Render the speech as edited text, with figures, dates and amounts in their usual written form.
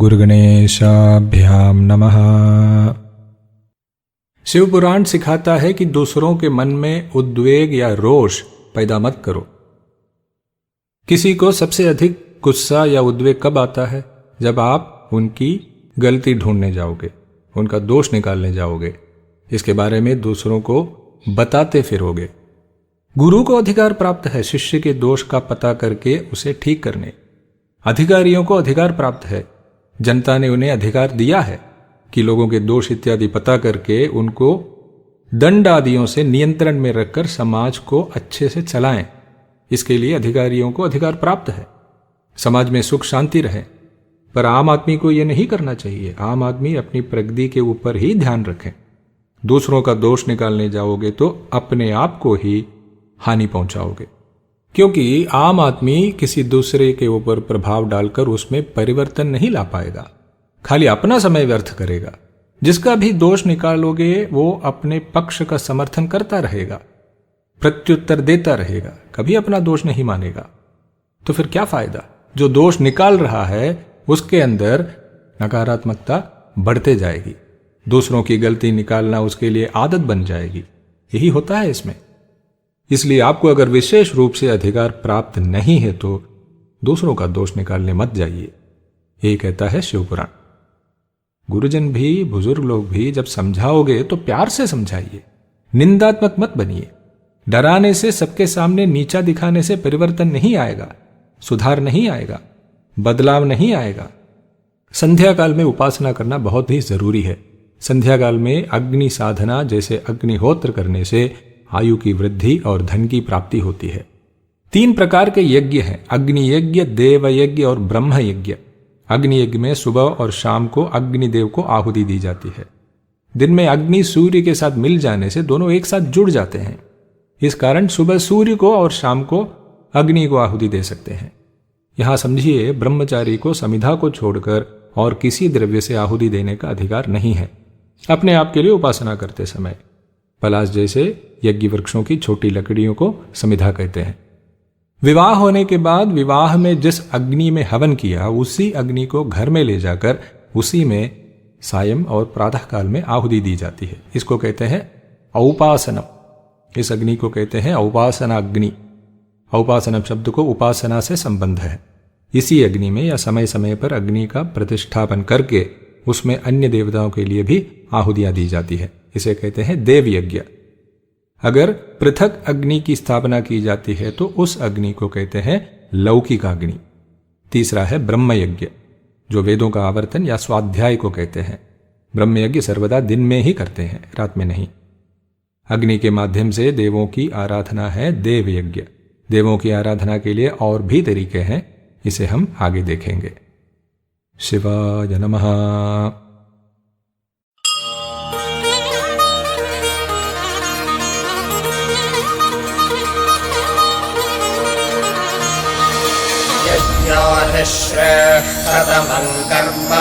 गुरुगणेशाभ्याम नमः। शिव पुराण सिखाता है कि दूसरों के मन में उद्वेग या रोष पैदा मत करो। किसी को सबसे अधिक गुस्सा या उद्वेग कब आता है? जब आप उनकी गलती ढूंढने जाओगे, उनका दोष निकालने जाओगे, इसके बारे में दूसरों को बताते फिरोगे। गुरु को अधिकार प्राप्त है शिष्य के दोष का पता करके उसे ठीक करने। अधिकारियों को अधिकार प्राप्त है, जनता ने उन्हें अधिकार दिया है कि लोगों के दोष इत्यादि पता करके उनको दंड आदियों से नियंत्रण में रखकर समाज को अच्छे से चलाएं। इसके लिए अधिकारियों को अधिकार प्राप्त है, समाज में सुख शांति रहे। पर आम आदमी को यह नहीं करना चाहिए। आम आदमी अपनी प्रगति के ऊपर ही ध्यान रखें। दूसरों का दोष निकालने जाओगे तो अपने आप को ही हानि पहुंचाओगे, क्योंकि आम आदमी किसी दूसरे के ऊपर प्रभाव डालकर उसमें परिवर्तन नहीं ला पाएगा, खाली अपना समय व्यर्थ करेगा। जिसका भी दोष निकालोगे वो अपने पक्ष का समर्थन करता रहेगा, प्रत्युत्तर देता रहेगा, कभी अपना दोष नहीं मानेगा। तो फिर क्या फायदा? जो दोष निकाल रहा है उसके अंदर नकारात्मकता बढ़ते जाएगी, दूसरों की गलती निकालना उसके लिए आदत बन जाएगी। यही होता है इसमें। इसलिए आपको अगर विशेष रूप से अधिकार प्राप्त नहीं है तो दूसरों का दोष निकालने मत जाइए। यही कहता है शिव पुराण। गुरुजन भी, बुजुर्ग लोग भी जब समझाओगे तो प्यार से समझाइए, निंदात्मक मत बनिए। डराने से, सबके सामने नीचा दिखाने से परिवर्तन नहीं आएगा, सुधार नहीं आएगा, बदलाव नहीं आएगा। संध्या काल में उपासना करना बहुत ही जरूरी है। संध्या काल में अग्नि साधना जैसे अग्निहोत्र करने से आयु की वृद्धि और धन की प्राप्ति होती है। 3 प्रकार के यज्ञ हैं, अग्नि यज्ञ, देव यज्ञ और ब्रह्म यज्ञ। अग्नि यज्ञ में सुबह और शाम को अग्निदेव को आहुति दी जाती है। दिन में अग्नि सूर्य के साथ मिल जाने से दोनों एक साथ जुड़ जाते हैं। इस कारण सुबह सूर्य को और शाम को अग्नि को आहुति दे सकते हैं। यहां समझिए, ब्रह्मचारी को समिधा को छोड़कर और किसी द्रव्य से आहुति देने का अधिकार नहीं है अपने आप के लिए उपासना करते समय। पलाश जैसे यज्ञ वृक्षों की छोटी लकड़ियों को समिधा कहते हैं। विवाह होने के बाद विवाह में जिस अग्नि में हवन किया उसी अग्नि को घर में ले जाकर उसी में सायं और प्रातः काल में आहुति दी जाती है। इसको कहते हैं औपासनम। इस अग्नि को कहते हैं औपासना अग्नि। औपासनम शब्द को उपासना से संबंध है। इसी अग्नि में या समय समय पर अग्नि का प्रतिष्ठापन करके उसमें अन्य देवताओं के लिए भी आहुतियां दी जाती है। इसे कहते हैं देव यज्ञ। अगर पृथक अग्नि की स्थापना की जाती है तो उस अग्नि को कहते हैं लौकिक अग्नि। तीसरा है ब्रह्म यज्ञ, जो वेदों का आवर्तन या स्वाध्याय को कहते हैं। ब्रह्म यज्ञ सर्वदा दिन में ही करते हैं, रात में नहीं। अग्नि के माध्यम से देवों की आराधना है देव यज्ञ। देवों की आराधना के लिए और भी तरीके हैं, इसे हम आगे देखेंगे। शिवाय नमः। यज्ञो निःश्रेष्ठतमं कर्म